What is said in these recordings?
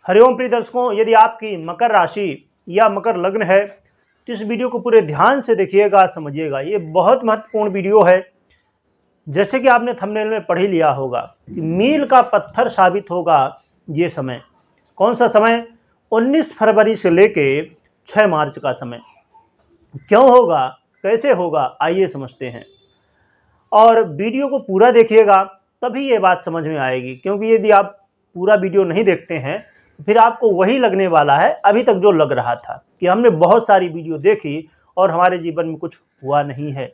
हरिओम प्रिय दर्शकों, यदि आपकी मकर राशि या मकर लग्न है तो इस वीडियो को पूरे ध्यान से देखिएगा, समझिएगा। ये बहुत महत्वपूर्ण वीडियो है। जैसे कि आपने थंबनेल में पढ़ ही लिया होगा कि मील का पत्थर साबित होगा ये समय। कौन सा समय? 19 फरवरी से लेके 6 मार्च का समय। क्यों होगा, कैसे होगा, आइए समझते हैं। और वीडियो को पूरा देखिएगा तभी ये बात समझ में आएगी, क्योंकि यदि आप पूरा वीडियो नहीं देखते हैं फिर आपको वही लगने वाला है अभी तक जो लग रहा था कि हमने बहुत सारी वीडियो देखी और हमारे जीवन में कुछ हुआ नहीं है।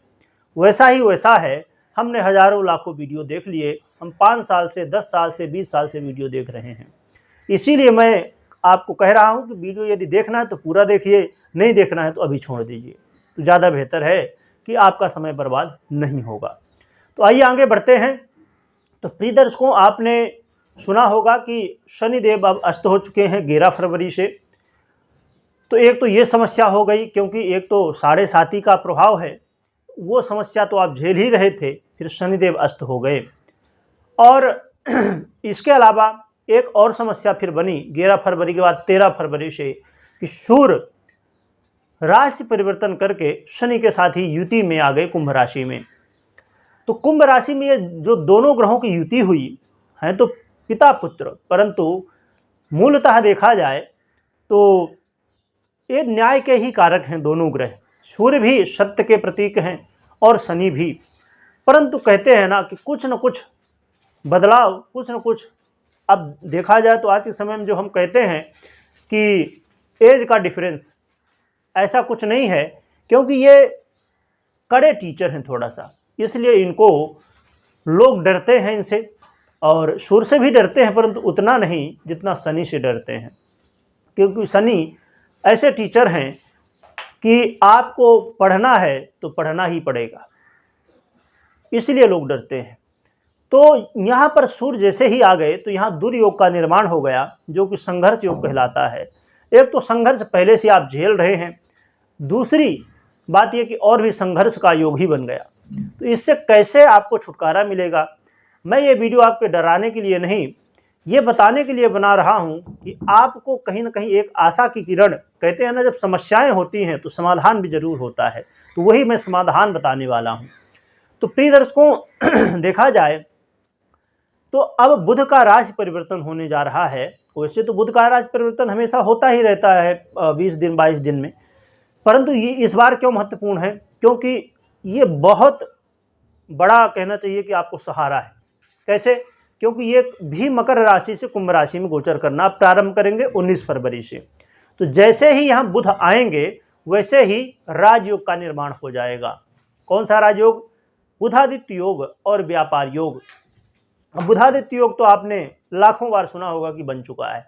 वैसा ही वैसा है, हमने हजारों लाखों वीडियो देख लिए। हम 5 साल से, 10 साल से, 20 साल से वीडियो देख रहे हैं। इसीलिए मैं आपको कह रहा हूं कि वीडियो यदि देखना है तो पूरा देखिए, नहीं देखना है तो अभी छोड़ दीजिए, तो ज़्यादा बेहतर है कि आपका समय बर्बाद नहीं होगा। तो आइए आगे बढ़ते हैं। तो प्रिय दर्शकों, आपने सुना होगा कि शनिदेव अब अस्त हो चुके हैं 11 फरवरी से। तो एक तो ये समस्या हो गई, क्योंकि एक तो 7.5 का प्रभाव है, वो समस्या तो आप झेल ही रहे थे, फिर शनिदेव अस्त हो गए। और इसके अलावा एक और समस्या फिर बनी 11 फरवरी के बाद 13 फरवरी से कि सूर्य राशि परिवर्तन करके शनि के साथ ही युति में आ गए, कुंभ राशि में। तो कुंभ राशि में ये जो दोनों ग्रहों की युति हुई है तो पिता पुत्र, परंतु मूलतः देखा जाए तो ये न्याय के ही कारक हैं दोनों ग्रह। सूर्य भी सत्य के प्रतीक हैं और शनि भी। परंतु कहते हैं ना कि कुछ न कुछ बदलाव, कुछ न कुछ, अब देखा जाए तो आज के समय में जो हम कहते हैं कि एज का डिफरेंस, ऐसा कुछ नहीं है, क्योंकि ये कड़े टीचर हैं थोड़ा सा, इसलिए इनको लोग डरते हैं इनसे। और सूर्य से भी डरते हैं, परंतु उतना नहीं जितना शनि से डरते हैं, क्योंकि शनि ऐसे टीचर हैं कि आपको पढ़ना है तो पढ़ना ही पड़ेगा, इसलिए लोग डरते हैं। तो यहाँ पर सूर्य जैसे ही आ गए तो यहाँ दुर्योग का निर्माण हो गया, जो कि संघर्ष योग कहलाता है। एक तो संघर्ष पहले से आप झेल रहे हैं, दूसरी बात यह कि और भी संघर्ष का योग ही बन गया। तो इससे कैसे आपको छुटकारा मिलेगा, मैं ये वीडियो आपके डराने के लिए नहीं, ये बताने के लिए बना रहा हूँ कि आपको कहीं ना कहीं एक आशा की किरण, कहते हैं ना जब समस्याएं होती हैं तो समाधान भी जरूर होता है, तो वही मैं समाधान बताने वाला हूँ। तो प्रिय दर्शकों, देखा जाए तो अब बुध का राशि परिवर्तन होने जा रहा है। वैसे तो बुध का राशि परिवर्तन हमेशा होता ही रहता है 20 दिन 22 दिन में, परंतु ये इस बार क्यों महत्वपूर्ण है, क्योंकि ये बहुत बड़ा, कहना चाहिए कि आपको सहारा है। कैसे? क्योंकि ये भी मकर राशि से कुंभ राशि में गोचर करना प्रारंभ करेंगे 19 फरवरी से। तो जैसे ही यहाँ बुध आएंगे वैसे ही राजयोग का निर्माण हो जाएगा। कौन सा राजयोग? बुधादित्य योग और व्यापार योग। अब बुधादित्य योग तो आपने लाखों बार सुना होगा कि बन चुका है,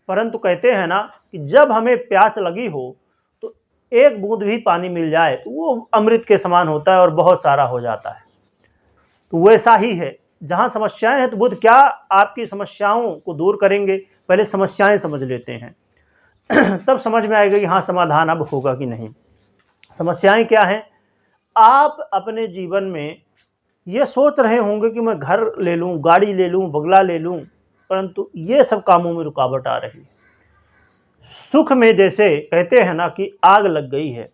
परंतु कहते हैं ना कि जब हमें प्यास लगी हो तो एक बूंद भी पानी मिल जाए तो वो अमृत के समान होता है और बहुत सारा हो जाता है। तो वैसा ही है, जहाँ समस्याएं हैं तो बुध क्या आपकी समस्याओं को दूर करेंगे। पहले समस्याएं समझ लेते हैं तब समझ में आएगा कि हाँ समाधान अब होगा कि नहीं। समस्याएं क्या हैं? आप अपने जीवन में ये सोच रहे होंगे कि मैं घर ले लूँ, गाड़ी ले लूँ, बंगला ले लूँ, परंतु ये सब कामों में रुकावट आ रही है। सुख में जैसे कहते हैं ना कि आग लग गई है,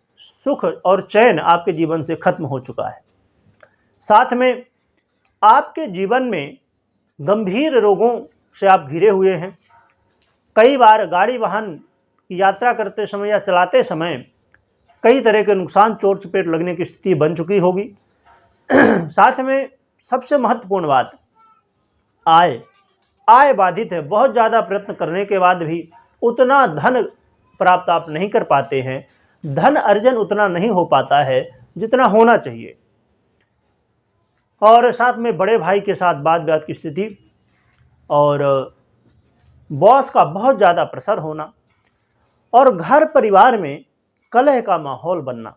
सुख और चैन आपके जीवन से खत्म हो चुका है। साथ में आपके जीवन में गंभीर रोगों से आप घिरे हुए हैं। कई बार गाड़ी वाहन की यात्रा करते समय या चलाते समय कई तरह के नुकसान, चोट चपेट लगने की स्थिति बन चुकी होगी। साथ में सबसे महत्वपूर्ण बात, आय बाधित है। बहुत ज़्यादा प्रयत्न करने के बाद भी उतना धन प्राप्त आप नहीं कर पाते हैं, धन अर्जन उतना नहीं हो पाता है जितना होना चाहिए। और साथ में बड़े भाई के साथ वाद विवाद की स्थिति और बॉस का बहुत ज़्यादा प्रेशर होना और घर परिवार में कलह का माहौल बनना।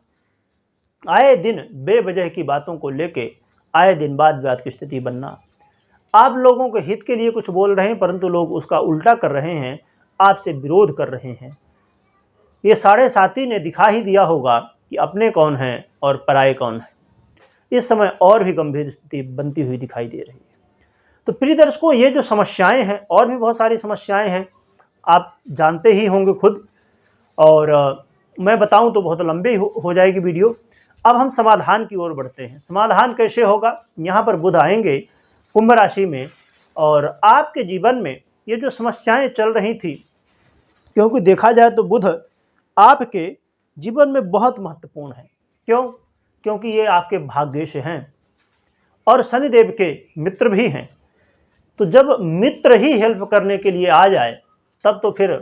आए दिन बेवजह की बातों को लेके आए दिन वाद विवाद की स्थिति बनना। आप लोगों के हित के लिए कुछ बोल रहे हैं परंतु लोग उसका उल्टा कर रहे हैं, आपसे विरोध कर रहे हैं। ये 7.5 ने दिखा ही दिया होगा कि अपने कौन हैं और पराये कौन हैं। इस समय और भी गंभीर स्थिति बनती हुई दिखाई दे रही है। तो प्रिय दर्शकों, ये जो समस्याएं हैं, और भी बहुत सारी समस्याएं हैं, आप जानते ही होंगे खुद, और मैं बताऊं तो बहुत लंबी हो जाएगी वीडियो। अब हम समाधान की ओर बढ़ते हैं। समाधान कैसे होगा? यहाँ पर बुध आएंगे कुंभ राशि में, और आपके जीवन में ये जो समस्याएं चल रही थी, क्योंकि देखा जाए तो बुध आपके जीवन में बहुत महत्वपूर्ण है। क्यों? क्योंकि ये आपके भाग्य से हैं और शनिदेव के मित्र भी हैं। तो जब मित्र ही हेल्प करने के लिए आ जाए तब तो फिर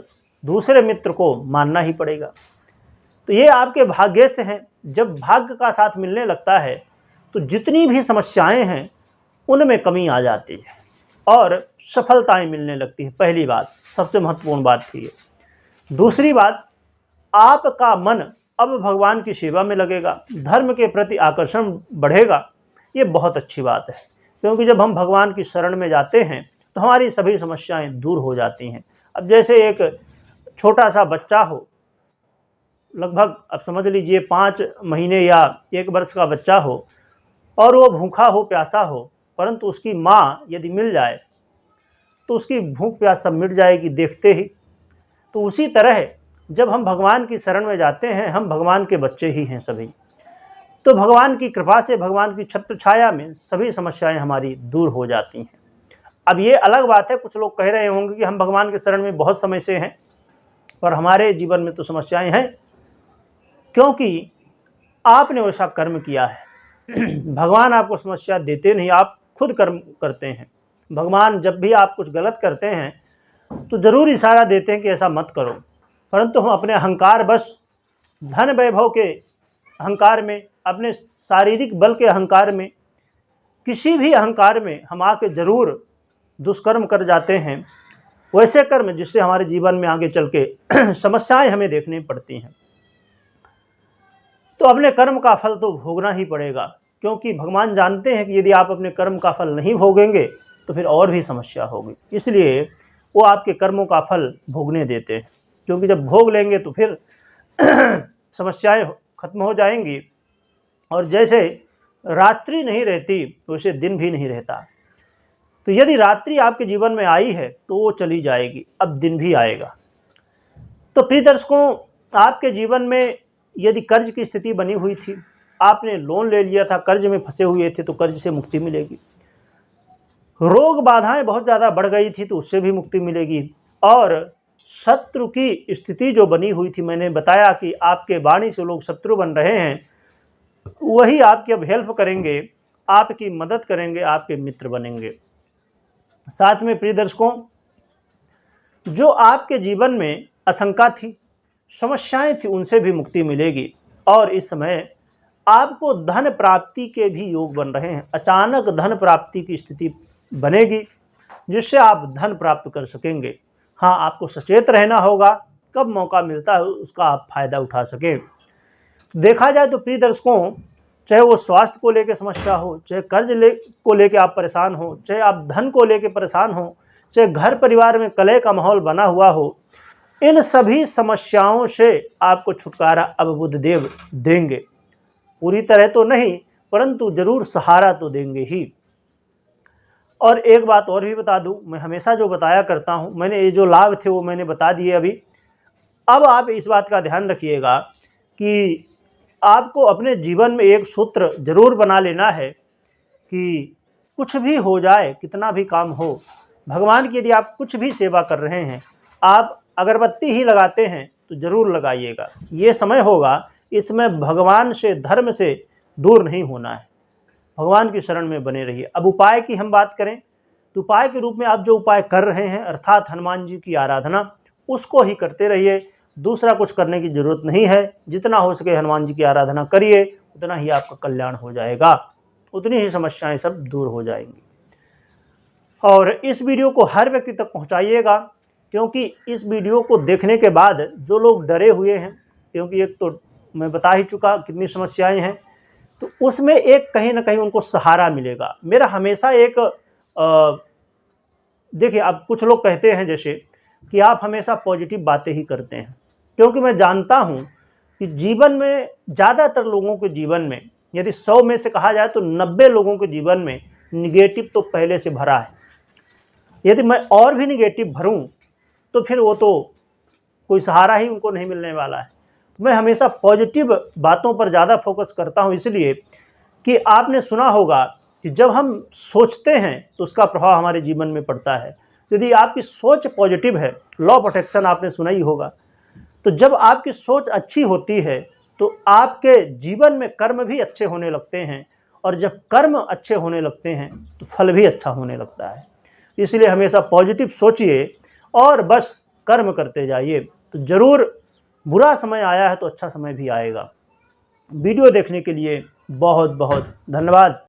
दूसरे मित्र को मानना ही पड़ेगा। तो ये आपके भाग्य से हैं। जब भाग्य का साथ मिलने लगता है तो जितनी भी समस्याएं हैं उनमें कमी आ जाती है और सफलताएं मिलने लगती है। पहली बात, सबसे महत्वपूर्ण बात थी ये। दूसरी बात, आपका मन अब भगवान की सेवा में लगेगा, धर्म के प्रति आकर्षण बढ़ेगा। ये बहुत अच्छी बात है, क्योंकि जब हम भगवान की शरण में जाते हैं तो हमारी सभी समस्याएं दूर हो जाती हैं। अब जैसे एक छोटा सा बच्चा हो, लगभग अब समझ लीजिए 5 महीने या 1 वर्ष का बच्चा हो, और वो भूखा हो, प्यासा हो, परंतु उसकी माँ यदि मिल जाए तो उसकी भूख प्यास सब मिट जाएगी देखते ही। तो उसी तरह जब हम भगवान की शरण में जाते हैं, हम भगवान के बच्चे ही हैं सभी। तो भगवान की कृपा से, भगवान की छत्र छाया में सभी समस्याएं हमारी दूर हो जाती हैं। अब ये अलग बात है, कुछ लोग कह रहे होंगे कि हम भगवान के शरण में बहुत समय से हैं, पर हमारे जीवन में तो समस्याएं हैं, क्योंकि आपने वैसा कर्म किया है। भगवान आपको समस्या देते नहीं, आप खुद कर्म करते हैं। भगवान जब भी आप कुछ गलत करते हैं तो ज़रूर इशारा देते हैं कि ऐसा मत करो, परंतु हम अपने अहंकार बस, धन वैभव के अहंकार में, अपने शारीरिक बल के अहंकार में, किसी भी अहंकार में हम आके ज़रूर दुष्कर्म कर जाते हैं, वैसे कर्म जिससे हमारे जीवन में आगे चल के समस्याएं हमें देखनी पड़ती हैं। तो अपने कर्म का फल तो भोगना ही पड़ेगा, क्योंकि भगवान जानते हैं कि यदि आप अपने कर्म का फल नहीं भोगेंगे तो फिर और भी समस्या होगी। इसलिए वो आपके कर्मों का फल भोगने देते हैं, क्योंकि जब भोग लेंगे तो फिर समस्याएं खत्म हो जाएंगी। और जैसे रात्रि नहीं रहती तो वैसे दिन भी नहीं रहता। तो यदि रात्रि आपके जीवन में आई है तो वो चली जाएगी, अब दिन भी आएगा। तो प्रिय दर्शकों, आपके जीवन में यदि कर्ज की स्थिति बनी हुई थी, आपने लोन ले लिया था, कर्ज में फंसे हुए थे, तो कर्ज से मुक्ति मिलेगी। रोग बाधाएं बहुत ज़्यादा बढ़ गई थी तो उससे भी मुक्ति मिलेगी। और शत्रु की स्थिति जो बनी हुई थी, मैंने बताया कि आपके वाणी से लोग शत्रु बन रहे हैं, वही आपकी अब हेल्प करेंगे, आपकी मदद करेंगे, आपके मित्र बनेंगे। साथ में प्रिय दर्शकों, जो आपके जीवन में आशंका थी, समस्याएं थी, उनसे भी मुक्ति मिलेगी। और इस समय आपको धन प्राप्ति के भी योग बन रहे हैं। अचानक धन प्राप्ति की स्थिति बनेगी जिससे आप धन प्राप्त कर सकेंगे। हाँ, आपको सचेत रहना होगा, कब मौका मिलता है उसका आप फायदा उठा सकें। देखा जाए तो प्रिय दर्शकों, चाहे वो स्वास्थ्य को लेकर समस्या हो, चाहे कर्ज को लेकर आप परेशान हो, चाहे आप धन को लेकर परेशान हो, चाहे घर परिवार में कलह का माहौल बना हुआ हो, इन सभी समस्याओं से आपको छुटकारा अब बुधदेव देंगे। पूरी तरह तो नहीं, परंतु जरूर सहारा तो देंगे ही। और एक बात और भी बता दूं, मैं हमेशा जो बताया करता हूं, मैंने ये जो लाभ थे वो मैंने बता दिए अभी। अब आप इस बात का ध्यान रखिएगा कि आपको अपने जीवन में एक सूत्र जरूर बना लेना है कि कुछ भी हो जाए, कितना भी काम हो, भगवान की यदि आप कुछ भी सेवा कर रहे हैं, आप अगरबत्ती ही लगाते हैं तो ज़रूर लगाइएगा। ये समय होगा, इसमें भगवान से, धर्म से दूर नहीं होना है, भगवान की शरण में बने रहिए। अब उपाय की हम बात करें तो उपाय के रूप में आप जो उपाय कर रहे हैं, अर्थात हनुमान जी की आराधना, उसको ही करते रहिए। दूसरा कुछ करने की ज़रूरत नहीं है। जितना हो सके हनुमान जी की आराधना करिए, उतना ही आपका कल्याण हो जाएगा, उतनी ही समस्याएं सब दूर हो जाएंगी। और इस वीडियो को हर व्यक्ति तक पहुंचाइएगा, क्योंकि इस वीडियो को देखने के बाद जो लोग डरे हुए हैं, क्योंकि एक तो मैं बता ही चुका कितनी समस्याएं हैं, तो उसमें एक कहीं ना कहीं उनको सहारा मिलेगा। मेरा हमेशा एक देखिए, अब कुछ लोग कहते हैं जैसे कि आप हमेशा पॉजिटिव बातें ही करते हैं, क्योंकि मैं जानता हूं कि जीवन में ज़्यादातर लोगों के जीवन में, यदि 100 में से कहा जाए तो 90 लोगों के जीवन में निगेटिव तो पहले से भरा है। यदि मैं और भी निगेटिव भरूं तो फिर वो तो कोई सहारा ही उनको नहीं मिलने वाला है। तो मैं हमेशा पॉजिटिव बातों पर ज़्यादा फोकस करता हूँ, इसलिए कि आपने सुना होगा कि जब हम सोचते हैं तो उसका प्रभाव हमारे जीवन में पड़ता है। यदि आपकी सोच पॉजिटिव है, लॉ ऑफ अट्रैक्शन आपने सुना ही होगा, तो जब आपकी सोच अच्छी होती है तो आपके जीवन में कर्म भी अच्छे होने लगते हैं, और जब कर्म अच्छे होने लगते हैं तो फल भी अच्छा होने लगता है। इसलिए हमेशा पॉजिटिव सोचिए और बस कर्म करते जाइए, तो ज़रूर बुरा समय आया है तो अच्छा समय भी आएगा। वीडियो देखने के लिए बहुत बहुत धन्यवाद।